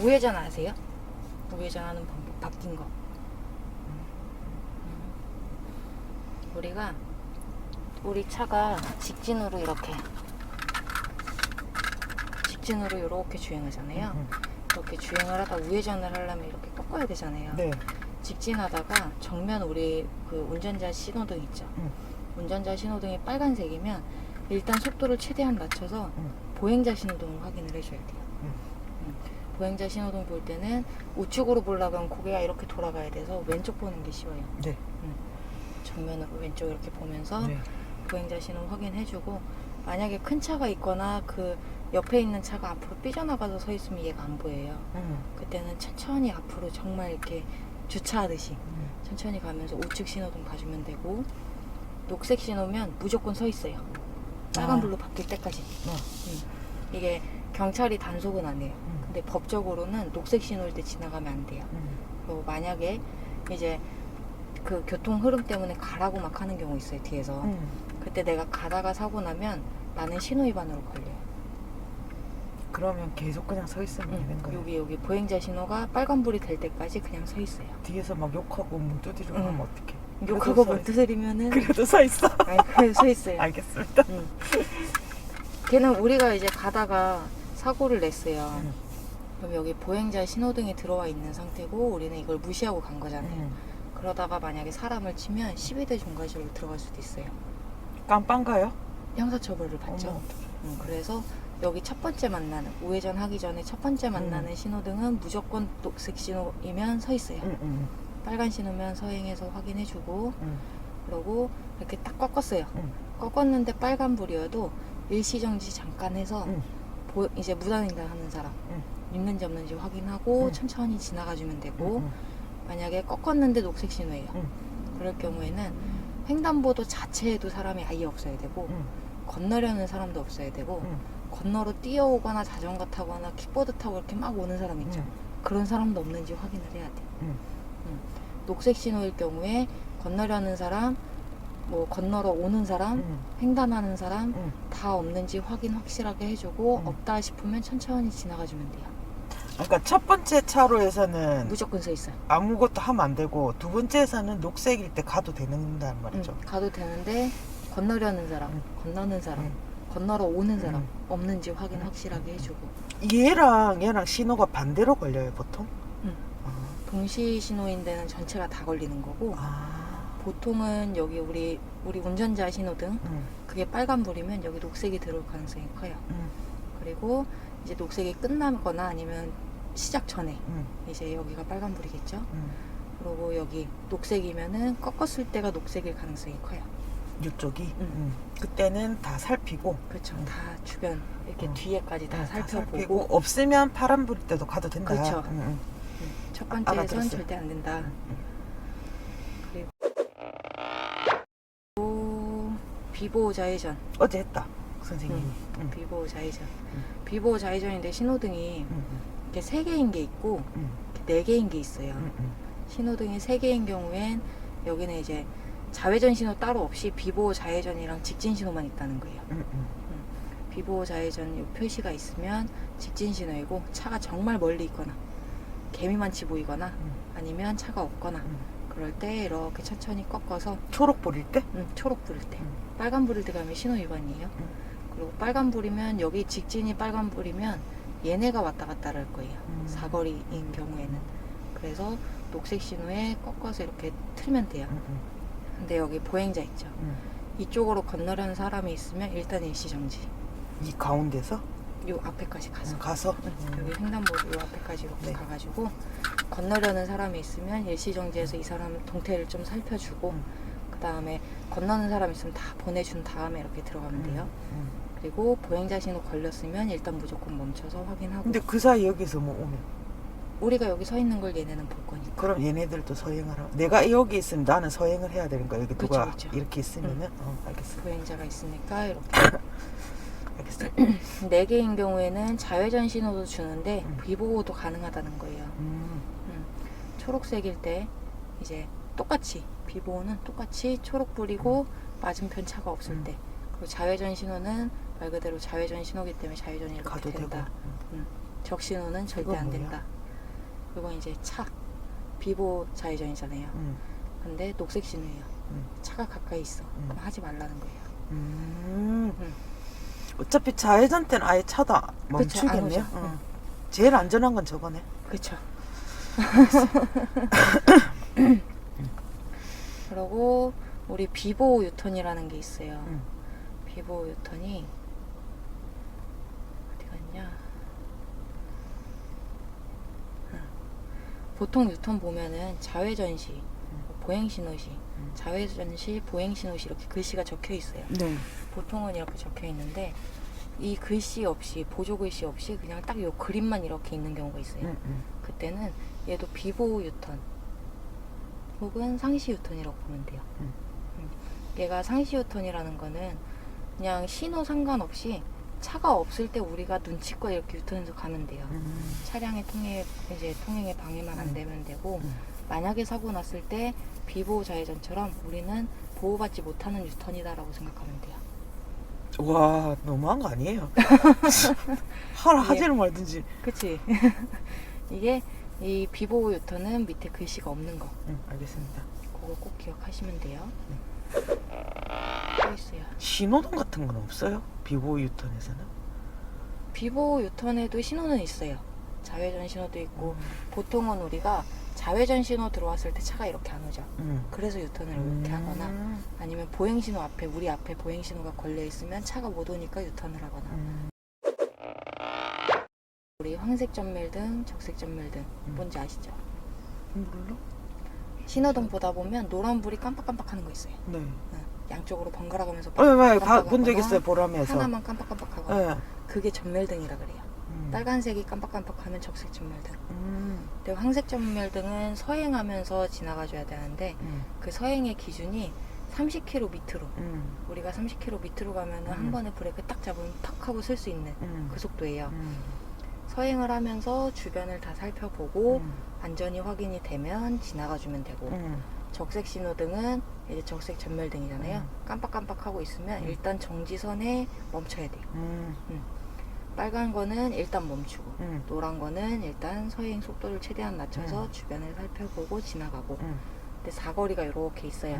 우회전 아세요? 우회전하는 방법 바뀐 거. 우리 차가 직진으로 이렇게 주행하잖아요. 이렇게 주행을 하다 우회전을 하려면 이렇게 꺾어야 되잖아요. 네. 직진하다가 정면 우리 그 운전자 신호등 있죠. 운전자 신호등이 빨간색이면 일단 속도를 최대한 낮춰서 보행자 신호등을 확인을 해줘야 돼요. 보행자 신호등 볼 때는 우측으로 보려면 고개가 이렇게 돌아가야 돼서 왼쪽 보는 게 쉬워요. 네. 정면으로 왼쪽 이렇게 보면서 네. 보행자 신호 확인해주고, 만약에 큰 차가 있거나 그 옆에 있는 차가 앞으로 삐져나가서 서 있으면 얘가 안 보여요. 그때는 천천히 앞으로 정말 이렇게 주차하듯이 천천히 가면서 우측 신호등 봐주면 되고, 녹색 신호면 무조건 서 있어요. 빨간불로 바뀔 때까지. 이게 경찰이 단속은 안 해요. 근데 법적으로는 녹색 신호일 때 지나가면 안 돼요. 그리고 만약에 이제 그 교통 흐름 때문에 가라고 막 하는 경우 있어요, 뒤에서. 그때 내가 가다가 사고 나면 나는 신호 위반으로 걸려요. 그러면 계속 그냥 서 있으면 되는 거예요? 여기 보행자 신호가 빨간불이 될 때까지 그냥 서 있어요. 뒤에서 막 욕하고 문 두드리고 하면 어떡해? 욕하고 문 두드리면은 그래도 서 있어. 아니, 그래도 서 있어요. 알겠습니다. 걔는 우리가 이제 가다가 사고를 냈어요. 그럼 여기 보행자 신호등이 들어와 있는 상태고 우리는 이걸 무시하고 간 거잖아요. 그러다가 만약에 사람을 치면 12대 중과실로 들어갈 수도 있어요. 깜빵가요? 형사처벌을 받죠. 그래서 여기 첫 번째 만나는, 우회전 하기 전에 첫 번째 만나는 신호등은 무조건 녹색 신호이면 서 있어요. 빨간 신호면 서행해서 확인해주고, 그러고 이렇게 딱 꺾었어요. 꺾었는데 빨간불이어도 일시정지 잠깐 해서 이제 무단횡단하는 사람 있는지 없는지 확인하고 천천히 지나가주면 되고, 만약에 꺾었는데 녹색 신호예요. 그럴 경우에는 횡단보도 자체에도 사람이 아예 없어야 되고, 건너려는 사람도 없어야 되고, 건너로 뛰어오거나 자전거 타거나 킥보드 타고 이렇게 막 오는 사람 있죠. 그런 사람도 없는지 확인을 해야 돼요. 녹색 신호일 경우에 건너려는 사람, 뭐 건너러 오는 사람, 횡단하는 사람 다 없는지 확인 확실하게 해주고, 없다 싶으면 천천히 지나가주면 돼요. 그러니까 첫 번째 차로에서는 무조건 서 있어요. 아무것도 하면 안 되고, 두 번째에서는 녹색일 때 가도 된다는 말이죠. 가도 되는데 건너려는 사람, 건너는 사람, 건너러 오는 사람 없는지 확인 확실하게 해주고. 얘랑 신호가 반대로 걸려요, 보통? 동시 신호인 데는 전체가 다 걸리는 거고, 보통은 여기 우리 운전자 신호등, 그게 빨간불이면 여기 녹색이 들어올 가능성이 커요. 그리고 이제 녹색이 끝나거나 아니면 시작 전에 이제 여기가 빨간불이겠죠. 그리고 여기 녹색이면은 꺾었을 때가 녹색일 가능성이 커요. 이쪽이? 그때는 다 살피고. 그렇죠. 다 주변 이렇게 뒤에까지 다 살피고 살펴보고. 없으면 파란불 때도 가도 된다. 그렇죠. 첫 번째에선 알아들었어요. 절대 안 된다. 그리고 비보호 좌회전. 어제 했다, 선생님이. 비보호 좌회전. 비보호 좌회전인데 신호등이 이렇게 3개인 게 있고 이렇게 4개인 게 있어요. 신호등이 3개인 경우엔 여기는 이제 좌회전 신호 따로 없이 비보호 좌회전이랑 직진 신호만 있다는 거예요. 비보호 좌회전 요 표시가 있으면 직진 신호이고, 차가 정말 멀리 있거나 개미만치 보이거나 아니면 차가 없거나 그럴 때 이렇게 천천히 꺾어서. 초록불일 때? 초록불일 때. 빨간불일 때 가면 신호 위반이에요. 그리고 빨간불이면, 여기 직진이 빨간불이면 얘네가 왔다 갔다 할 거예요. 사거리인 경우에는. 그래서 녹색 신호에 꺾어서 이렇게 틀면 돼요. 근데 여기 보행자 있죠. 이쪽으로 건너려는 사람이 있으면 일단 일시정지. 이 가운데서? 요 앞에까지 가서. 여기 횡단보도 요 앞에까지 이렇게 가가지고 건너려는 사람이 있으면 일시정지해서 이 사람 동태를 좀 살펴주고, 그 다음에 건너는 사람 있으면 다 보내준 다음에 이렇게 들어가면 돼요. 그리고 보행자 신호 걸렸으면 일단 무조건 멈춰서 확인하고. 근데 그 사이 여기서 뭐 오면? 우리가 여기 서 있는 걸 얘네는 볼 거니까. 그럼 얘네들도 서행하라. 내가 여기 있으면 나는 서행을 해야 되는 거야. 여기 누가 그쵸. 이렇게 있으면은. 알겠어. 보행자가 있으니까 이렇게. 알겠어. 4개인 경우에는 좌회전 신호도 주는데 비보호도 가능하다는 거예요. 초록색일 때 이제 똑같이, 비보호는 똑같이 초록불이고 맞은편 차가 없을 때. 그리고 좌회전 신호는 말 그대로 좌회전 신호기 때문에 좌회전이 이렇게 가도 된다. 되고. 적신호는 절대 이건 안 뭐야? 된다. 이건 이제 차 비보 좌회전이잖아요. 근데 녹색 신호예요. 차가 가까이 있어. 그럼 하지 말라는 거예요. 어차피 좌회전 때는 아예 차도 안 멈추겠네요. 오죠. 제일 안전한 건 저거네. 그렇죠. 그리고 우리 비보 유턴이라는 게 있어요. 비보 유턴이 어디 갔냐? 보통 유턴 보면은 좌회전 시, 보행 신호 시, 좌회전 시, 보행 신호 시 이렇게 글씨가 적혀 있어요. 네. 보통은 이렇게 적혀 있는데 이 글씨 없이 보조 글씨 없이 그냥 딱 요 그림만 이렇게 있는 경우가 있어요. 그때는 얘도 비보 유턴 혹은 상시 유턴이라고 보면 돼요. 얘가 상시 유턴이라는 거는 그냥 신호 상관없이 차가 없을 때 우리가 눈치껏 이렇게 유턴해서 가면 돼요. 차량의 통행에 방해만 안 되면 되고, 만약에 사고 났을 때 비보호 좌회전처럼 우리는 보호받지 못하는 유턴이다라고 생각하면 돼요. 와, 너무한 거 아니에요? 하라 하지를 말든지. 그치? 이게 이 비보호 유턴은 밑에 글씨가 없는 거. 알겠습니다. 그거 꼭 기억하시면 돼요. 또 있어요. 신호등 같은 건 없어요? 비보 유턴에서는? 비보호 유턴에도 신호는 있어요. 좌회전 신호도 있고, 보통은 우리가 좌회전 신호 들어왔을 때 차가 이렇게 안 오죠. 그래서 유턴을 이렇게 하거나, 아니면 보행 신호 앞에, 우리 앞에 보행 신호가 걸려 있으면 차가 못 오니까 유턴을 하거나. 우리 황색 전멸등, 적색 전멸등 뭔지 아시죠? 몰라? 신호등 보다 보면 노란불이 깜빡깜빡하는 거 있어요. 네. 양쪽으로 번갈아 가면서 본 적 있어요, 보람에서. 하나만 깜빡깜빡하거나. 네. 그게 전멸등이라 그래요. 빨간색이 깜빡깜빡하면 적색 전멸등. 근데 황색 전멸등은 서행하면서 지나가줘야 되는데 그 서행의 기준이 30km 밑으로. 우리가 30km 밑으로 가면은 한 번에 브레이크 딱 잡으면 탁 하고 쓸 수 있는 그 속도예요. 서행을 하면서 주변을 다 살펴보고 안전이 확인이 되면 지나가주면 되고, 적색 신호등은 이제 적색 전멸등이잖아요. 깜빡깜빡하고 있으면 일단 정지선에 멈춰야 돼요. 빨간 거는 일단 멈추고, 노란 거는 일단 서행 속도를 최대한 낮춰서 주변을 살펴보고 지나가고. 근데 사거리가 이렇게 있어요.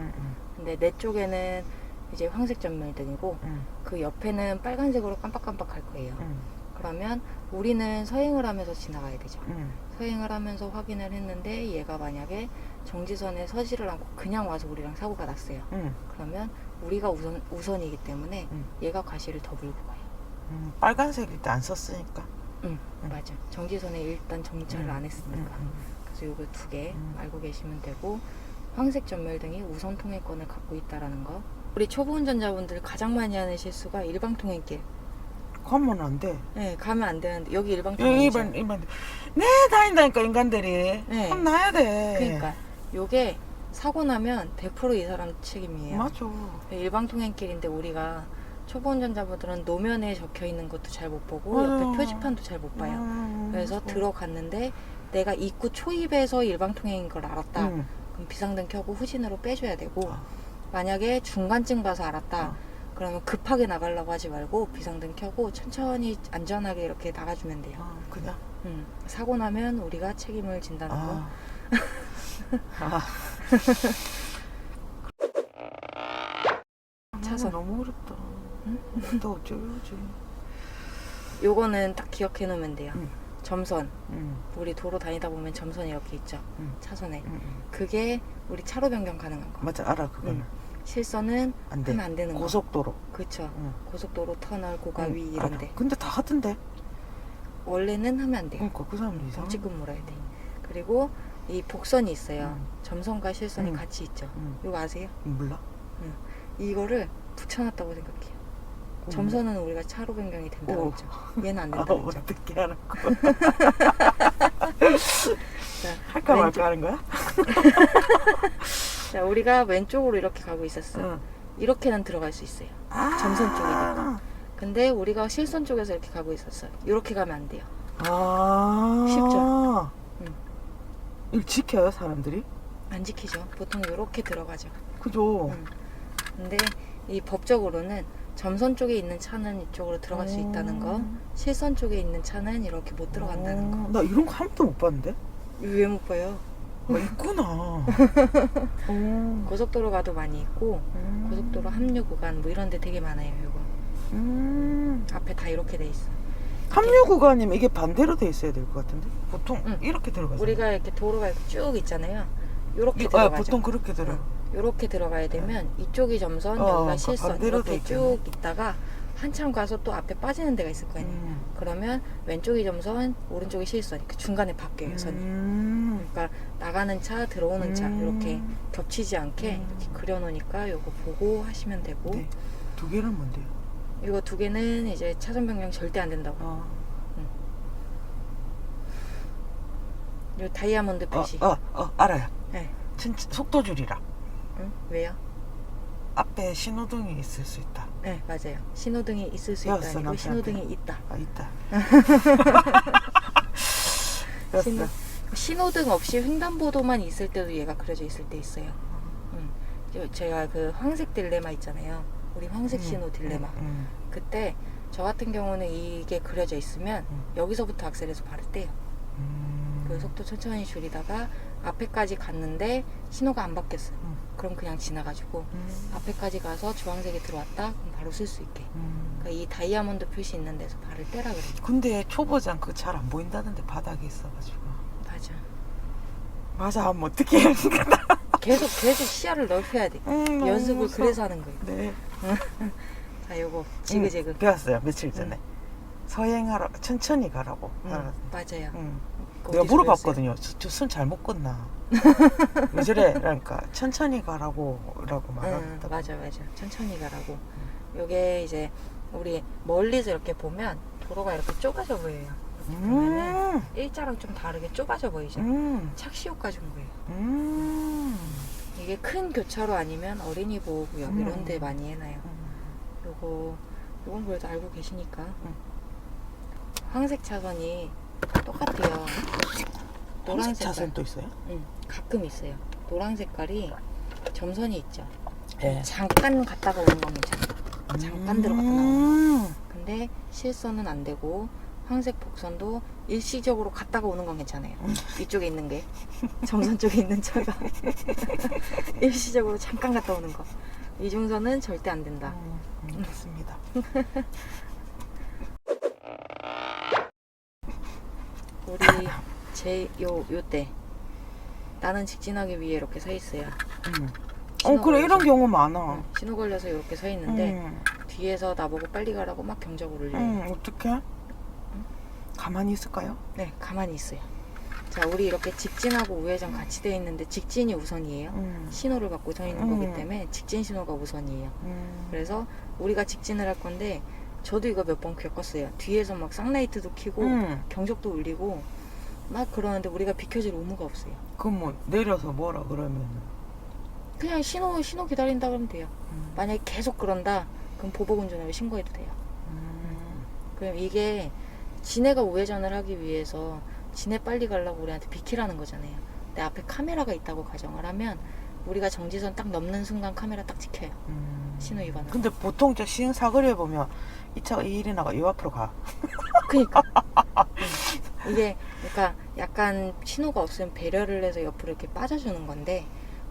근데 내 쪽에는 이제 황색 전멸등이고 그 옆에는 빨간색으로 깜빡깜빡 할 거예요. 그러면 우리는 서행을 하면서 지나가야 되죠. 서행을 하면서 확인을 했는데 얘가 만약에 정지선에 서지를 않고 그냥 와서 우리랑 사고가 났어요. 그러면 우리가 우선이기 때문에 얘가 과실을 더 물고 가요. 빨간색일 때 안 썼으니까. 맞아. 정지선에 일단 정차를 안 했으니까. 그래서 요거 두 개 알고 계시면 되고, 황색 전멸등이 우선 통행권을 갖고 있다라는 거. 우리 초보 운전자분들 가장 많이 하는 실수가 일방 통행길. 가면 안 돼. 네, 가면 안 되는데 여기 일방 여기 통행이죠. 일반. 네, 다닌다니까, 인간들이. 네. 혼나야 돼. 그러니까 요게 사고 나면 100% 이 사람 책임이에요. 맞아. 일방 통행길인데 우리가 초보 운전자분들은 노면에 적혀 있는 것도 잘 못 보고 맞아. 옆에 표지판도 잘 못 봐요. 그래서 들어갔는데 내가 입구 초입에서 일방 통행인 걸 알았다. 그럼 비상등 켜고 후진으로 빼줘야 되고, 만약에 중간쯤 가서 알았다. 그러면 급하게 나가려고 하지 말고 비상등 켜고 천천히 안전하게 이렇게 나가주면 돼요. 그냥. 사고 나면 우리가 책임을 진다는 거. 차선. 너무 어렵다. 또 어쩌지? 요거는 딱 기억해 놓으면 돼요. 점선. 우리 도로 다니다 보면 점선이 이렇게 있죠. 차선에. 그게 우리 차로 변경 가능한 거. 맞아, 알아, 그거는. 실선은 안 돼. 하면 안 되는 거. 고속도로. 그쵸. 고속도로, 터널, 고가위 이런데. 알아. 근데 다 하던데. 원래는 하면 안 돼요. 그러니까 그 사람들이 이상해. 범칙금 물어야 돼. 그리고 이 복선이 있어요. 점선과 실선이 같이 있죠. 이거 아세요? 몰라. 이거를 붙여놨다고 생각해요. 점선은 우리가 차로 변경이 된다고 했죠. 얘는 안 된다고 했죠. 어떻게 알았고. 자, 할까 말까 하는 거야? 자, 우리가 왼쪽으로 이렇게 가고 있었어요. 이렇게는 들어갈 수 있어요. 점선 쪽이니까. 근데 우리가 실선 쪽에서 이렇게 가고 있었어요. 이렇게 가면 안 돼요. 쉽죠? 이걸 지켜요, 사람들이? 안 지키죠. 보통 이렇게 들어가죠. 그죠? 근데 이 법적으로는 점선 쪽에 있는 차는 이쪽으로 들어갈 수 있다는 거, 실선 쪽에 있는 차는 이렇게 못 들어간다는 거. 나 이런 거 한 번도 못 봤는데? 왜 못 봐요? 있구나. 고속도로 가도 많이 있고 고속도로 합류 구간 뭐 이런 데 되게 많아요. 이거 앞에 다 이렇게 돼 있어. 합류 구간이면 이게 반대로 돼 있어야 될 것 같은데? 보통 이렇게 들어가죠. 우리가 이렇게 도로가 이렇게 쭉 있잖아요. 요렇게 들어가죠. 보통 그렇게 들어. 요렇게 들어가야 되면 이쪽이 점선, 여기가 그러니까 실선 반대로 이렇게 돼 쭉 있다가 한참 가서 또 앞에 빠지는 데가 있을 거 아니에요. 그러면 왼쪽이 점선, 오른쪽이 실선, 그 중간에 바뀌어요 선이. 그러니까 나가는 차, 들어오는 차 이렇게 겹치지 않게 이렇게 그려놓으니까 요거 보고 하시면 되고. 네. 두 개는 뭔데요? 이거 두 개는 이제 차선 변경 절대 안 된다고. 요 다이아몬드 표시. 알아요. 네. 속도 줄이라. 응? 왜요? 앞에 신호등이 있을 수 있다. 네, 맞아요. 신호등이 있을 수 배웠어, 있다. 아니고 신호등이 있다. 있다. 신호, 신호등 없이 횡단보도만 있을 때도 얘가 그려져 있을 때 있어요. 제가 그 황색 딜레마 있잖아요. 우리 황색 신호 딜레마. 그때 저 같은 경우는 이게 그려져 있으면 여기서부터 악셀에서 발을 떼요. 그 속도 천천히 줄이다가 앞에까지 갔는데 신호가 안 바뀌었어요. 그럼 그냥 지나가지고 앞에까지 가서 주황색이 들어왔다 그럼 바로 쓸 수 있게. 그러니까 이 다이아몬드 표시 있는 데서 발을 떼라 그래요. 근데 초보장 그 잘 안 보인다는데 바닥에 있어가지고. 맞아 하면 어떻게 해야 되나. 계속 시야를 넓혀야 돼. 연습을 그래서 하는 거예요. 네. 자, 요거 지그재그 배웠어요 며칠 전에. 서행하라 천천히 가라고. 맞아요. 내가 물어봤거든요. 저 손 잘못 껐나? 왜 저래? 그러니까 천천히 가라고 말하겠다. 맞아. 천천히 가라고. 요게 이제 우리 멀리서 이렇게 보면 도로가 이렇게 좁아져 보여요. 이렇게 보면은 일자랑 좀 다르게 좁아져 보이죠? 착시효과 준 거예요. 이게 큰 교차로 아니면 어린이 보호구역 이런 데 많이 해놔요. 요건 그래도 알고 계시니까. 황색 차선이 똑같아요. 노란색 차선도 있어요? 가끔 있어요. 노란 색깔이 점선이 있죠. 네. 잠깐 갔다가 오는 건 괜찮아요. 잠깐 들어갔다 나오는. 근데 실선은 안 되고 황색 복선도 일시적으로 갔다가 오는 건 괜찮아요. 이쪽에 있는 게 점선 쪽에 있는 차가 일시적으로 잠깐 갔다 오는 거. 이중선은 절대 안 된다. 좋습니다. 우리 요때 나는 직진하기 위해 이렇게 서 있어요. 그래 이런 경우 많아. 신호 걸려서 이렇게 서 있는데 뒤에서 나보고 빨리 가라고 막 경적을 울려요. 어떡해? 가만히 있을까요? 네, 가만히 있어요. 자, 우리 이렇게 직진하고 우회전 같이 돼 있는데 직진이 우선이에요. 신호를 받고 서 있는 거기 때문에 직진 신호가 우선이에요. 그래서 우리가 직진을 할 건데 저도 이거 몇 번 겪었어요. 뒤에서 막 쌍라이트도 켜고 경적도 울리고 막 그러는데 우리가 비켜줄 의무가 없어요. 그럼 뭐 내려서 뭐라 그러면 그냥 신호 기다린다 그러면 돼요. 만약에 계속 그런다 그럼 보복운전으로 신고해도 돼요. 그럼 이게 지네가 우회전을 하기 위해서 지네 빨리 가려고 우리한테 비키라는 거잖아요. 내 앞에 카메라가 있다고 가정을 하면 우리가 정지선 딱 넘는 순간 카메라 딱 찍혀요. 신호 위반. 근데 보통 저 시흥 사거리에 보면 이 차가 이 일이 나가 이 앞으로 가. 그니까 이게 그러니까 약간 신호가 없으면 배려를 해서 옆으로 이렇게 빠져주는 건데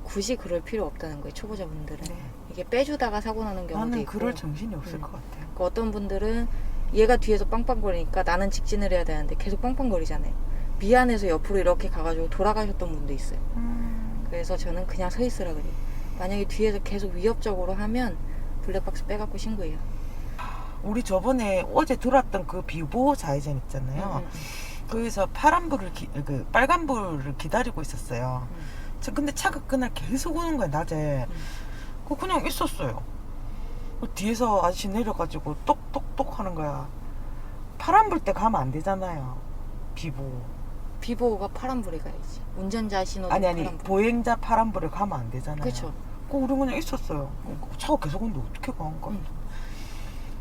굳이 그럴 필요 없다는 거예요. 초보자분들은. 이게 빼주다가 사고 나는 경우도 나는 있고. 그럴 정신이 없을 것 같아요. 그러니까 어떤 분들은 얘가 뒤에서 빵빵거리니까 나는 직진을 해야 되는데 계속 빵빵거리잖아요. 미안해서 옆으로 이렇게 가가지고 돌아가셨던 분도 있어요. 그래서 저는 그냥 서 있으라 그래요. 만약에 뒤에서 계속 위협적으로 하면 블랙박스 빼갖고 신고해요. 우리 저번에 어제 들어왔던 그 비보호 좌회전 있잖아요. 거기서 빨간불을 기다리고 있었어요. 근데 차가 그날 계속 오는 거야 낮에. 그냥 있었어요. 뒤에서 아저씨 내려가지고 똑똑똑 하는 거야. 파란불 때 가면 안 되잖아요. 비보호가 파란불에 가야지. 운전자 신호도 아니 파란불. 보행자 파란불에 가면 안 되잖아요. 그렇죠. 우리 그냥 있었어요. 차가 계속 오는데 어떻게 가는 거야.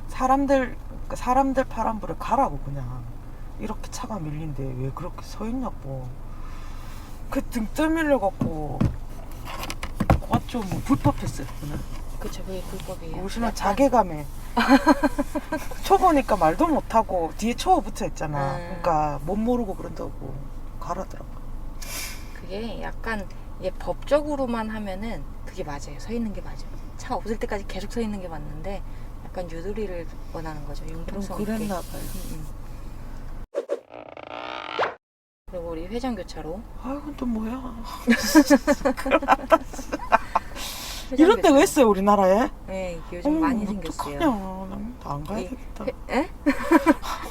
사람들 파란불에 가라고 그냥. 이렇게 차가 밀린데 왜 그렇게 서 있냐고. 그 등 떠밀려 갖고 왔죠. 뭐 불법했어요 그냥. 그쵸, 그게 불법이에요. 우리 신호 약간- 자괴감에 초보니까 말도 못하고 뒤에 초보 붙어 있잖아. 그러니까 못 모르고 그런다고 가라더라고. 그게 약간 이게 법적으로만 하면은 그게 맞아요. 서 있는 게 맞아. 차 없을 때까지 계속 서 있는 게 맞는데 약간 유도리를 원하는 거죠. 그럼 융통성 있게. 그랬나 봐요. 그리고 우리 회전교차로. 아이고 또 뭐야. 회전교차로. 이런 데가 있어요 우리나라에? 네, 요즘 많이 생겼어요. 어떡하냐. 안 가야 이- 되겠다. 에?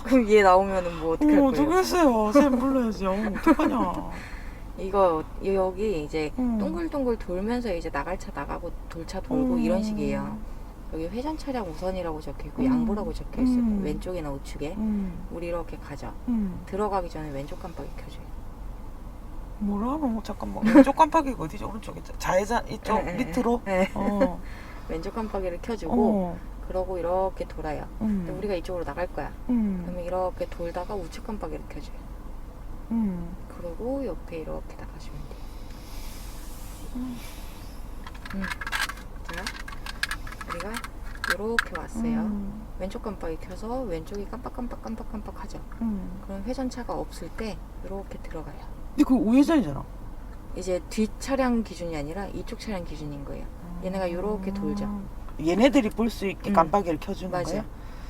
그럼 얘 나오면은 뭐 어떻게 할 거예요? 어떡했어요. 쌤 불러야지. 어떡하냐. 이거 여기 이제 음. 동글동글 돌면서 이제 나갈 차 나가고 돌차 돌고 이런 식이에요. 여기 회전 차량 우선이라고 적혀 있고 양보라고 적혀 있어요. 왼쪽이나 우측에. 우리 이렇게 가죠. 들어가기 전에 왼쪽 깜빡이 켜줘요. 뭐라노? 잠깐만. 왼쪽 깜빡이가 어디지? 오른쪽에 좌회전 이쪽 네, 밑으로? 네. 어. 왼쪽 깜빡이를 켜주고 어. 그러고 이렇게 돌아요. 근데 우리가 이쪽으로 나갈 거야. 그러면 이렇게 돌다가 우측 깜빡이를 켜줘요. 그러고 옆에 이렇게 나가시면 돼요. 자, 우리가 이렇게 왔어요. 왼쪽 깜빡이 켜서 왼쪽이 깜빡깜빡 하죠. 그럼 회전차가 없을 때 이렇게 들어가요. 근데 그 우회전이잖아. 이제 뒷 차량 기준이 아니라 이쪽 차량 기준인 거예요. 얘네가 이렇게 돌죠. 얘네들이 볼 수 있게 깜빡이를 켜주는 맞아요. 거야?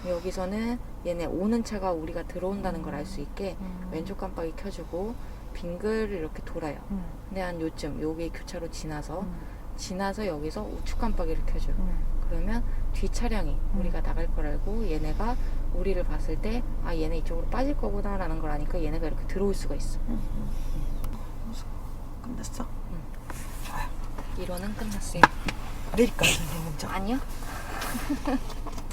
여기서는 얘네 오는 차가 우리가 들어온다는 걸 알 수 있게 왼쪽 깜빡이 켜주고 빙글 이렇게 돌아요. 근데 한 요쯤 여기 교차로 지나서 여기서 우측 깜빡이를 켜줘요. 그러면 뒷 차량이 우리가 나갈 걸 알고 얘네가 우리를 봤을 때 아 얘네 이쪽으로 빠질 거구나 라는 걸 아니까 얘네가 이렇게 들어올 수가 있어. 끝났어? 이론은 끝났어요. 내릴까 선생님 먼저? 아니요.